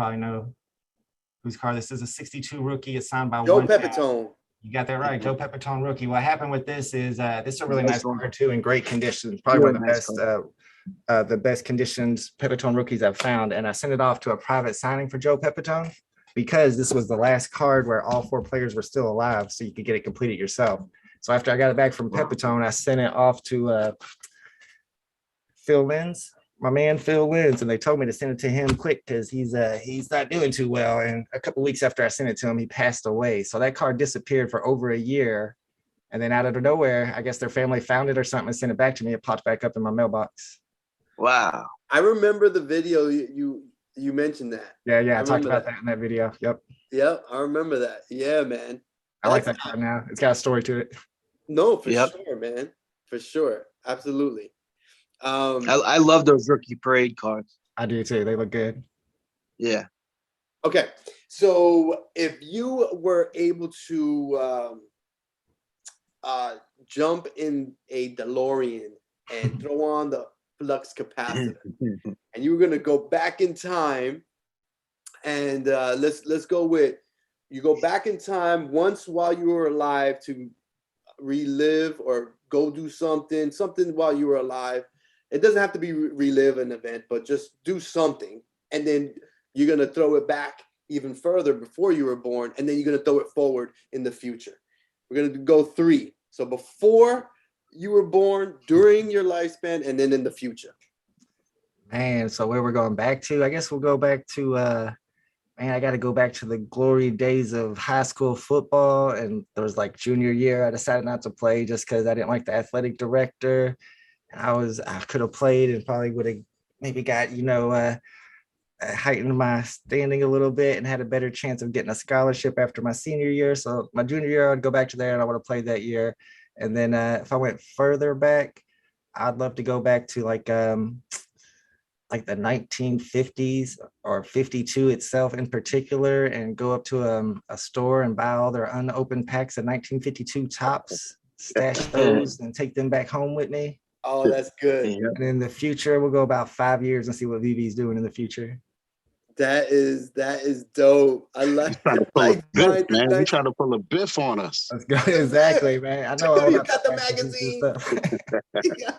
probably know whose car this is. A 62 rookie. It's signed by Joe Pepitone. You got that right, Joe Pepitone rookie. What happened with this is this is a really nice car too, in great condition. Probably one of the best conditions Pepitone rookies I've found. And I sent it off to a private signing for Joe Pepitone because this was the last card where all 4 players were still alive, so you could get it completed yourself. So after I got it back from Pepitone, I sent it off to Phil Lenz, my man Phil Lenz, and they told me to send it to him quick because he's not doing too well. And a couple weeks after I sent it to him, he passed away. So that card disappeared for over a year. And then out of nowhere, I guess their family found it or something and sent it back to me. It popped back up in my mailbox. Wow. I remember the video you mentioned that. Yeah, I talked about that in that video. Yep, I remember that. Yeah, man. I like that card now. It's got a story to it. No, for sure, man. For sure. Absolutely. I love those rookie parade cards. I do too. They look good. Yeah. Okay. So if you were able to jump in a DeLorean and throw on the flux capacitor and you were going to go back in time and let's go with you go back in time once while you were alive to relive or go do something while you were alive. It doesn't have to be relive an event, but just do something. And then you're going to throw it back even further before you were born. And then you're going to throw it forward in the future. We're going to go 3. So before you were born, during your lifespan, and then in the future. Man, so where we're going back to, I guess we'll go back to, I got to go back to the glory days of high school football. And there was like junior year, I decided not to play just because I didn't like the athletic director. I could have played and probably would have maybe got, heightened my standing a little bit and had a better chance of getting a scholarship after my senior year. So my junior year, I'd go back to there and I would have played that year. And then if I went further back, I'd love to go back to like the 1950s or 52 itself in particular, and go up to a store and buy all their unopened packs of 1952 tops, stash those and take them back home with me. Oh, that's good. And in the future, we'll go about 5 years and see what Veve's doing in the future. That is dope. I like man. You're trying to pull a Biff on us. Let's go. Exactly, man. I know. You got the magazine.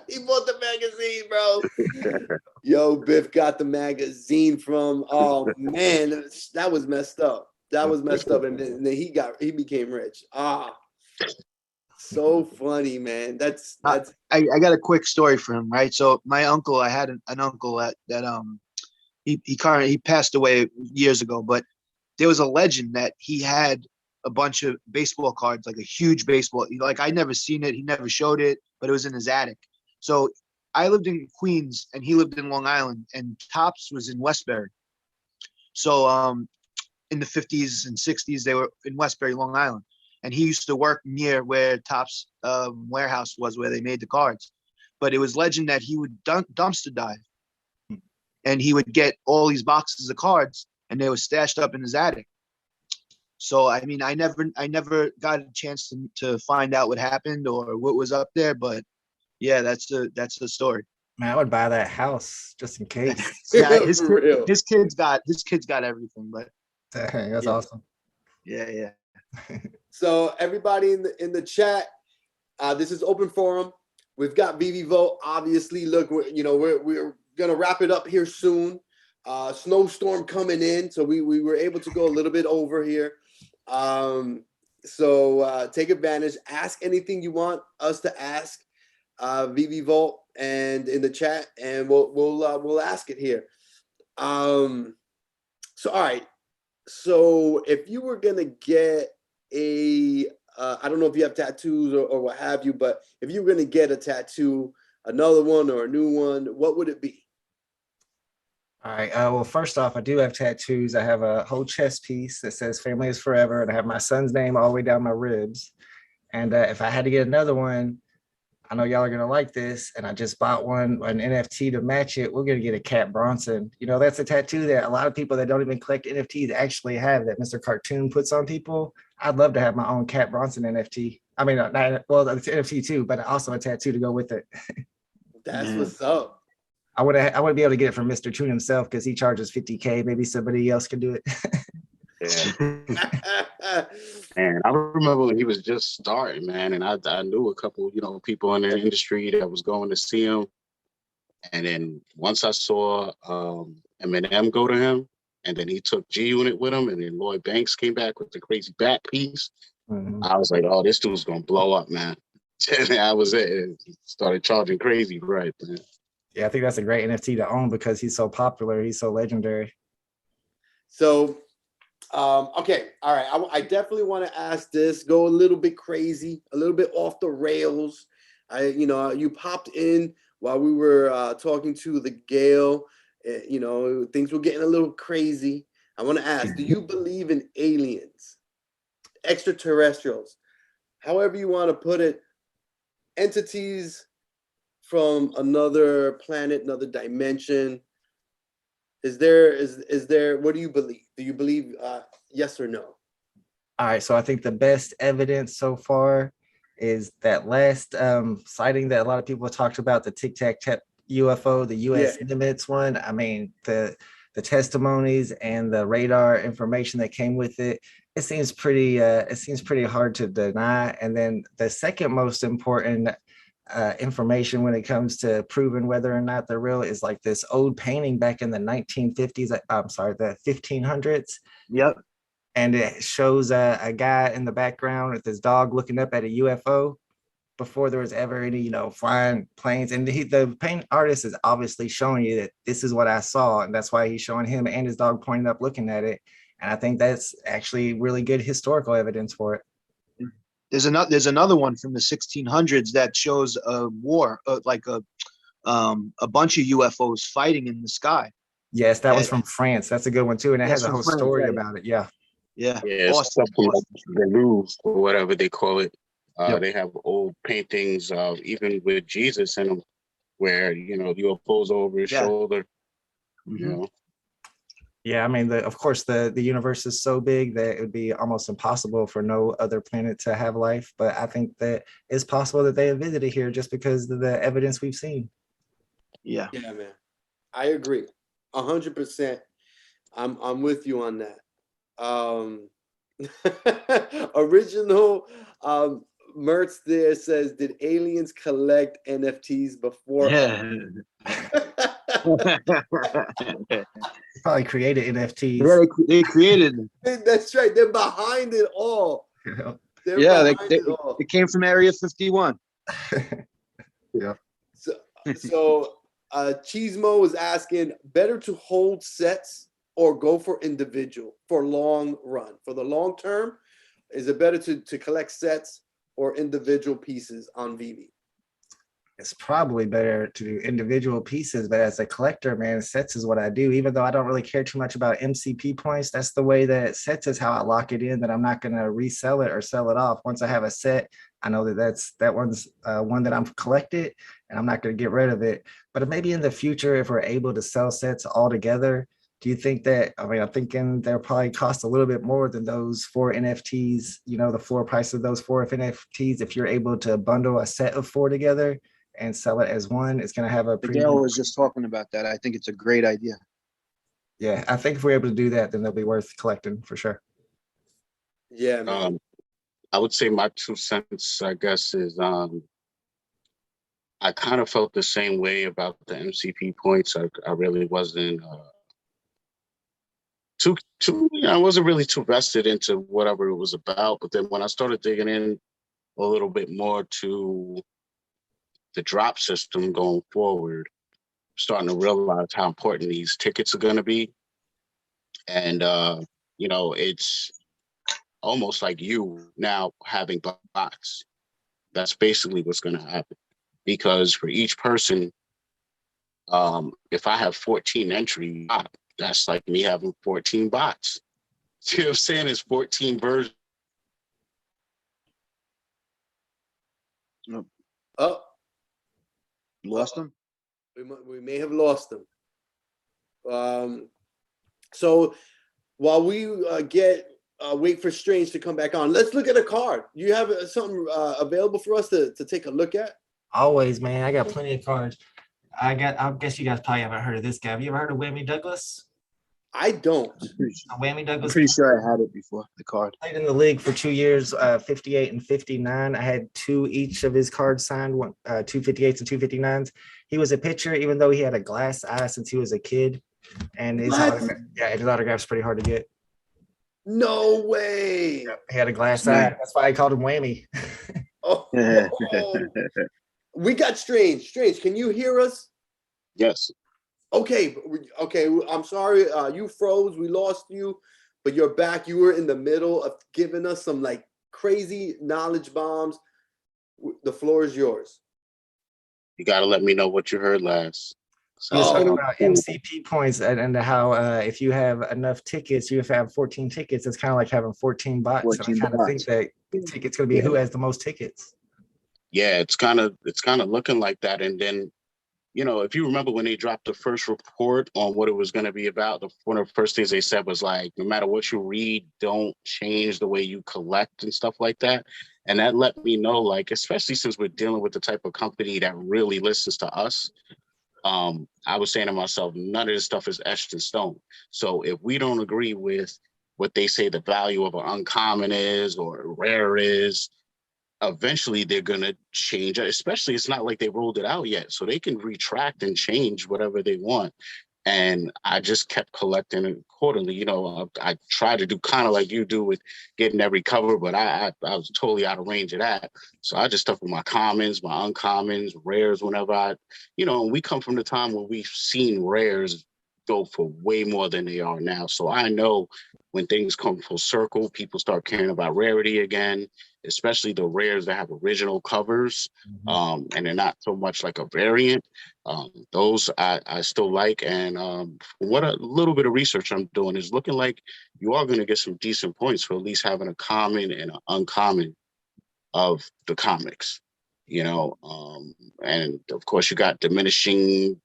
He bought the magazine, bro. Yo, Biff got the magazine from. Oh man, that was messed up. And then he became rich. So funny, man. That's. I got a quick story for him, right? So my uncle, I had an uncle that he passed away years ago, but there was a legend that he had a bunch of baseball cards, like a huge baseball. Like I never seen it, he never showed it, but it was in his attic. So I lived in Queens and he lived in Long Island, and Topps was in Westbury. So in the 50s and 60s, they were in Westbury, Long Island. And he used to work near where Topps warehouse was, where they made the cards. But it was legend that he would dumpster dive. And he would get all these boxes of cards, and they were stashed up in his attic. So, I mean, I never got a chance to find out what happened or what was up there. But yeah, that's the story. Man, I would buy that house just in case. Yeah, his kids got everything. But dang, that's awesome. Yeah. So everybody in the chat, this is open forum. We've got VV Vote. Obviously, look, we're gonna wrap it up here soon. Snowstorm coming in, so we were able to go a little bit over here. So take advantage. Ask anything you want us to ask VV Vote and in the chat, and we'll ask it here. So all right. So if you were gonna get I don't know if you have tattoos or what have you, but if you were gonna get a tattoo, another one or a new one, what would it be? All right. Well, first off, I do have tattoos. I have a whole chest piece that says "Family is Forever," and I have my son's name all the way down my ribs. And if I had to get another one, I know y'all are gonna like this, and I just bought an NFT to match it. We're gonna get a Cat Bronson. That's a tattoo that a lot of people that don't even collect NFTs actually have, that Mr. Cartoon puts on people. I'd love to have my own Cat Bronson NFT. I mean, it's NFT too, but also a tattoo to go with it. That's what's up. I would be able to get it from Mr. Tune himself because he charges 50K. Maybe somebody else can do it. Yeah. And I remember when he was just starting, man, and I knew a couple, people in the industry that was going to see him. And then once I saw Eminem go to him, and then he took G Unit with him, and then Lloyd Banks came back with the crazy back piece. I was like, oh, this dude's gonna blow up, man. And that was it. He started charging crazy, right? Man. Yeah, I think that's a great NFT to own because he's so popular. He's so legendary. So, okay, all right. I definitely want to ask this. Go a little bit crazy, a little bit off the rails. You popped in while we were talking to the GALE. Things were getting a little crazy. I want to ask: do you believe in aliens, extraterrestrials, however you want to put it, entities from another planet, another dimension? Is there, what do you believe? Do you believe yes or no? All right, so I think the best evidence so far is that last sighting that a lot of people talked about, the Tic Tac UFO, the US Nimitz one. I mean, the testimonies and the radar information that came with it, it seems pretty hard to deny. And then the second most important information when it comes to proving whether or not they're real is like this old painting back in the 1950s. I'm sorry, the 1500s. Yep. And it shows a guy in the background with his dog looking up at a UFO before there was ever any, flying planes. And the paint artist is obviously showing you that this is what I saw. And that's why he's showing him and his dog pointing up looking at it. And I think that's actually really good historical evidence for it. There's another one from the 1600s that shows a war, like a bunch of UFOs fighting in the sky. Yes, that was from France. That's a good one too, and it has a whole story about it. Yeah. Awesome. The Louvre or whatever they call it. They have old paintings of even with Jesus in them, where UFOs over his shoulder. Yeah, I mean, of course, the universe is so big that it would be almost impossible for no other planet to have life. But I think that it's possible that they have visited here just because of the evidence we've seen. Yeah, man. I agree 100%. I'm with you on that. Original Mertz there says, did aliens collect NFTs before? Probably created NFTs. Yeah, they created them. That's right. They're behind it all. They came from Area 51. Yeah. So Cheesemo was asking, better to hold sets or go for individual for long run? For the long term, is it better to collect sets or individual pieces on Veve? It's probably better to do individual pieces, but as a collector, man, sets is what I do. Even though I don't really care too much about MCP points, that's the way that sets is how I lock it in, that I'm not going to resell it or sell it off. Once I have a set, I know that one's one that I'm collected and I'm not going to get rid of it. But maybe in the future, if we're able to sell sets all together, do you think that, I'm thinking they'll probably cost a little bit more than those 4 NFTs, the floor price of those 4 NFTs. If you're able to bundle a set of 4 together and sell it as one, it's going to have a premium. Miguel was just talking about that. I think it's a great idea. Yeah, I think if we're able to do that, then they'll be worth collecting for sure. Yeah, man. I would say my 2 cents, I guess, is I kind of felt the same way about the MCP points. I really wasn't I wasn't really too vested into whatever it was about. But then when I started digging in a little bit more to the drop system going forward, I'm starting to realize how important these tickets are going to be. And, it's almost like you now having bots. That's basically what's going to happen. Because for each person, if I have 14 entries, that's like me having 14 bots. See what I'm saying? It's 14 versions. Oh, lost them. We may have lost them. So while we wait for Strange to come back on, let's look at a card. You have something available for us to take a look at? Always, man. I got plenty of cards. I guess you guys probably haven't heard of this guy. Have you ever heard of Whammy Douglas? I don't. Whammy I'm Douglas pretty sure I had it before, the card. played in the league for 2 years, 58 and 59. I had two each of his cards signed, one, 258s and 259s. He was a pitcher, even though he had a glass eye since he was a kid. And his autograph's pretty hard to get. No way. He had a glass eye. That's why I called him Whammy. Oh, we got Strange. Strange, can you hear us? Yes. Okay, I'm sorry, you froze, we lost you, but you're back. You were in the middle of giving us some like crazy knowledge bombs. The floor is yours. You got to let me know what you heard last. So was talking about MCP points and how if you have enough tickets, you have 14 tickets, it's kind of like having 14 bots. 14 and I kind of think that the ticket's going to be who has the most tickets. Yeah, it's kind of looking like that. And then, you know, if you remember when they dropped the first report on what it was going to be about, one of the first things they said was like, no matter what you read, don't change the way you collect and stuff like that. And that let me know, like, especially since we're dealing with the type of company that really listens to us, I was saying to myself, none of this stuff is etched in stone. So if we don't agree with what they say the value of an uncommon is or rare is, eventually they're going to change it. Especially, it's not like they rolled it out yet, so they can retract and change whatever they want. And I just kept collecting it quarterly. You know, I try to do kind of like you do with getting every cover, but I was totally out of range of that. So I just stuck with my commons, my uncommons, rares whenever we come from the time where we've seen rares go for way more than they are now. So I know when things come full circle, people start caring about rarity again, especially the rares that have original covers, and they're not so much like a variant. Those I still like. And what a little bit of research I'm doing is looking like you are going to get some decent points for at least having a common and an uncommon of the comics, and of course you got diminishing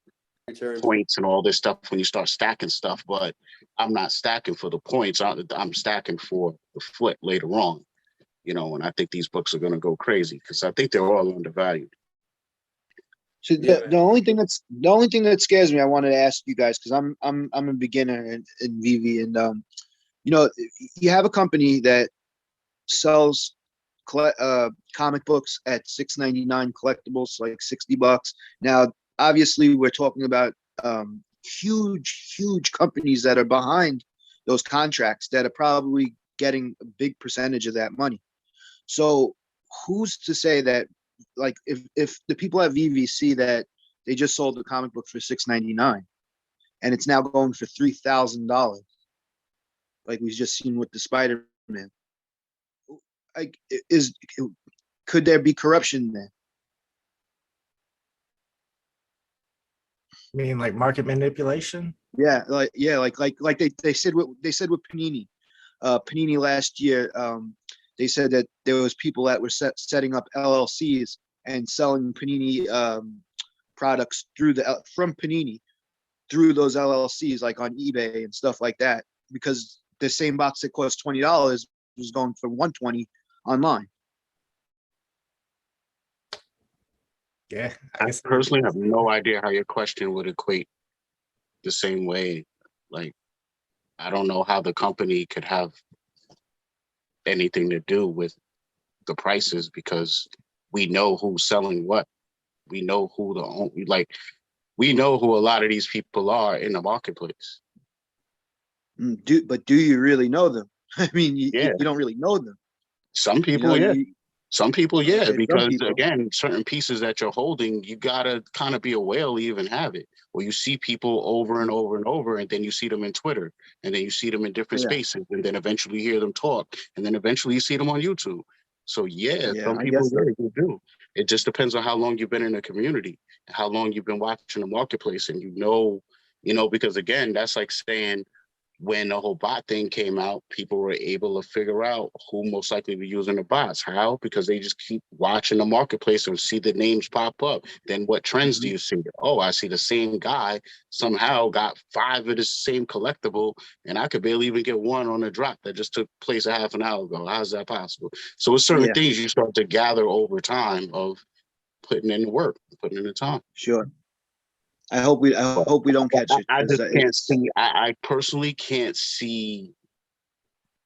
points and all this stuff when you start stacking stuff, but I'm not stacking for the points. I'm stacking for the flip later on, and I think these books are going to go crazy because I think they're all undervalued. So the only thing that scares me, I wanted to ask you guys, because I'm a beginner in Veve, and you have a company that sells comic books at $6.99, collectibles like $60. Now, obviously, we're talking about huge companies that are behind those contracts that are probably getting a big percentage of that money. So who's to say that, like, if the people at Veve see that they just sold the comic book for $6.99 and it's now going for $3,000, like we've just seen with the Spider-Man, like, could there be corruption there? I mean, like market manipulation? Yeah, like they said with Panini. Panini last year, they said that there was people that were setting up LLCs and selling Panini products from Panini through those LLCs, like on eBay and stuff like that, because the same box that cost $20 was going for $120 online. Yeah, I personally have no idea how your question would equate the same way. Like, I don't know how the company could have anything to do with the prices, because we know who's selling what. We know who we know who a lot of these people are in the marketplace. But do you really know them? I mean, you don't really know them. Some people, yeah. Some people, yeah, okay, because again, certain pieces that you're holding, you gotta kind of be a whale to even have it. Or you see people over and over and over, and then you see them in Twitter, and then you see them in different spaces, and then eventually you hear them talk, and then eventually you see them on YouTube. So some people really do. It just depends on how long you've been in the community, and how long you've been watching the marketplace, and because again, that's like saying, when the whole bot thing came out, people were able to figure out who most likely be using the bots. How? Because they just keep watching the marketplace and see the names pop up. Then what trends do you see? Oh, I see the same guy somehow got 5 of the same collectible, and I could barely even get one on a drop that just took place a half an hour ago. How's that possible? So it's certain things you start to gather over time of putting in the work, putting in the time. Sure. I hope we don't catch it. I 'Cause, just can't it's, see. I personally can't see.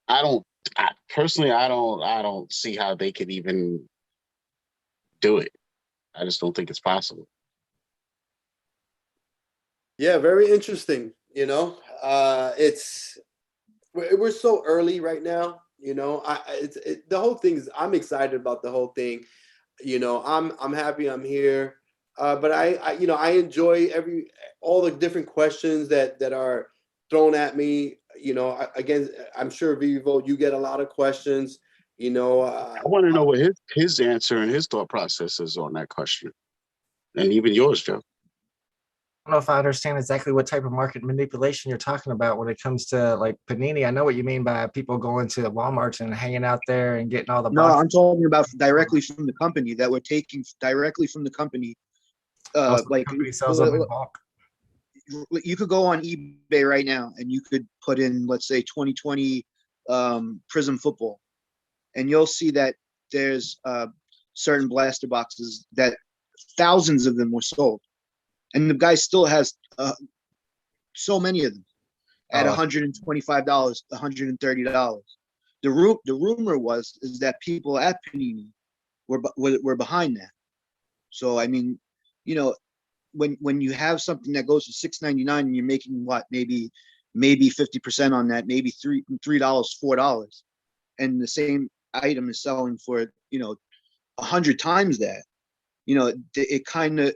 I don't. I don't see how they could even do it. I just don't think it's possible. Yeah, very interesting. You know, we're so early right now. You know, the whole thing is, I'm excited about the whole thing. You know, I'm happy I'm here. But I you know, I enjoy all the different questions that are thrown at me. You know, again, I'm sure Vivo, you get a lot of questions. You know, I want to know what his answer and his thought process is on that question, and even yours, Joe. I don't know if I understand exactly what type of market manipulation you're talking about when it comes to like Panini. I know what you mean by people going to Walmart and hanging out there and getting all the no, boxes. I'm talking about directly from the company, that we're taking directly from the company. Also, the Like company sells them in bulk. you could go on eBay right now and you could put in, let's say, 2020 Prism football, and you'll see that there's certain blaster boxes that thousands of them were sold, and the guy still has so many of them at $125, $130. The rumor is that people at Panini were behind that. So I mean, you know, when you have something that goes to $6.99 and you're making what, maybe 50% on that, maybe $3, $4, and the same item is selling for, you know, 100 times that, you know, it kind of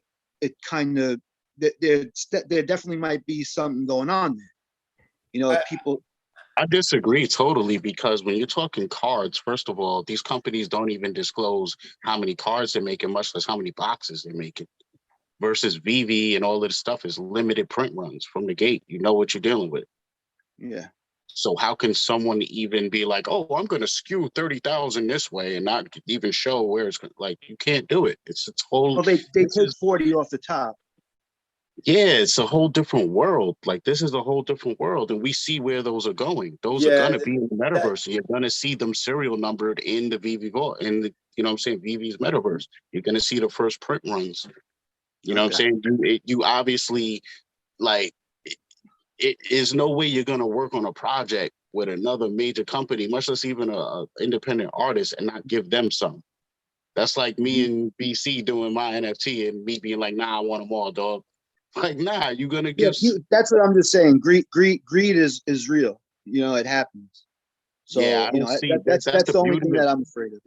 there definitely might be something going on there. You know, people. I disagree totally, because when you're talking cards, first of all, these companies don't even disclose how many cards they're making, much less how many boxes they're making. Versus Veve and all of this stuff is limited print runs from the gate. You know what you're dealing with. Yeah. So how can someone even be like, oh, I'm going to skew 30,000 this way and not even show where it's like, you can't do it. It's whole. Well, they take 40 off the top. Yeah, it's a whole different world. Like, this is a whole different world, and we see where those are going. Those are going to be in the metaverse. You're going to see them serial numbered in the Veve vault, in the, you know what I'm saying, Veve's metaverse. You're going to see the first print runs. You know what I'm saying? You obviously, like, it is no way you're going to work on a project with another major company, much less even a independent artist, and not give them some. That's like me and BC doing my NFT and me being like, nah, I want them all, dog. Like, nah, you're gonna give. That's what I'm just saying. Greed is real. You know, it happens. So yeah, you know, that's the only thing that I'm afraid of.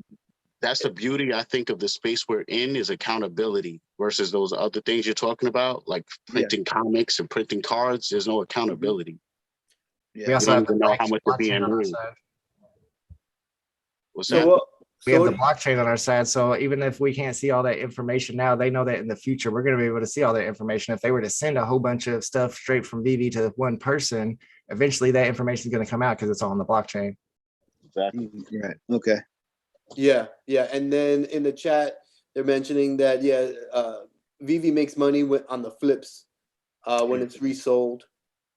That's the beauty, I think, of the space we're in, is accountability versus those other things you're talking about, like printing comics and printing cards. There's no accountability. We also you have don't even know how much is being moved. What's that? We have the blockchain on our side. So even if we can't see all that information now, they know that in the future, we're going to be able to see all that information. If they were to send a whole bunch of stuff straight from Veve to one person, eventually that information is going to come out because it's all on the blockchain. Exactly. Right. Okay. Yeah. And then in the chat, they're mentioning that, Veve makes money on the flips when it's resold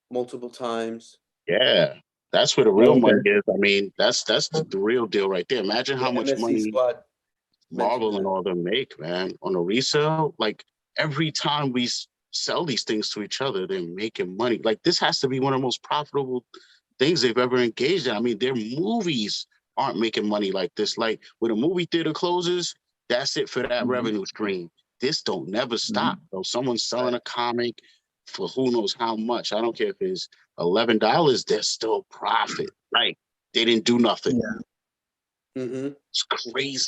multiple times. Yeah. That's where the real money is. I mean, that's the real deal right there. Imagine how much money Marvel and all them make, man, on a resale. Like, every time we sell these things to each other, they're making money. Like, this has to be one of the most profitable things they've ever engaged in. I mean, their movies aren't making money like this. Like, when a movie theater closes, that's it for that revenue stream. This don't never stop. So someone's selling a comic for who knows how much. I don't care if it's $11, they're still profit. Like, they didn't do nothing. It's crazy.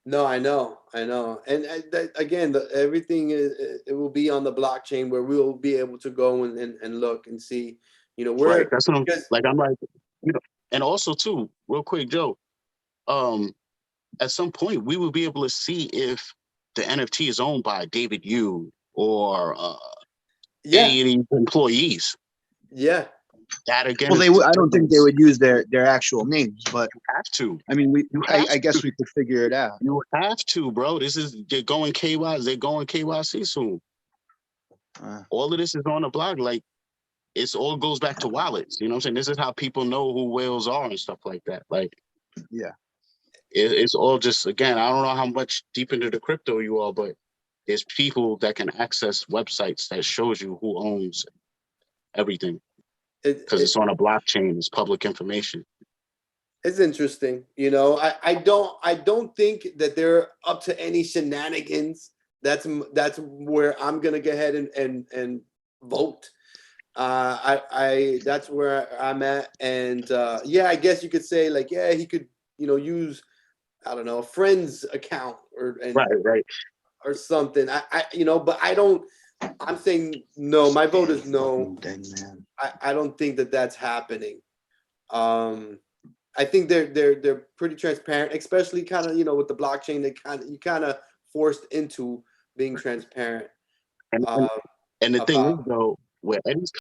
No, I know. And again, everything it will be on the blockchain, where we'll be able to go and look and see, you know, where. Right. That's what I'm like, you know. And also too, real quick, Joe, at some point we will be able to see if the NFT is owned by David Yu or any of these employees. Yeah. That again. Well, I don't think they would use their actual names, but you have to. I mean, I guess we could figure it out. You have to, bro. They're going KYC soon. All of this is on the blog. Like, it's all goes back to wallets. You know what I'm saying? This is how people know who whales are and stuff like that. Like, yeah, it's all just, again, I don't know how much deep into the crypto you are, but there's people that can access websites that shows you who owns everything because it's on a blockchain. It's public information. It's interesting. You know, I don't think that they're up to any shenanigans. That's where I'm gonna go ahead and vote. That's where I'm at. And yeah, I guess you could say like, yeah, he could, you know, use, I don't know, a friend's account Right. or something. You know, but I'm saying no. My vote is no. I don't think that that's happening. I think they're pretty transparent, especially kind of, you know, with the blockchain. You kind of forced into being transparent. And the thing is though, where Eddie's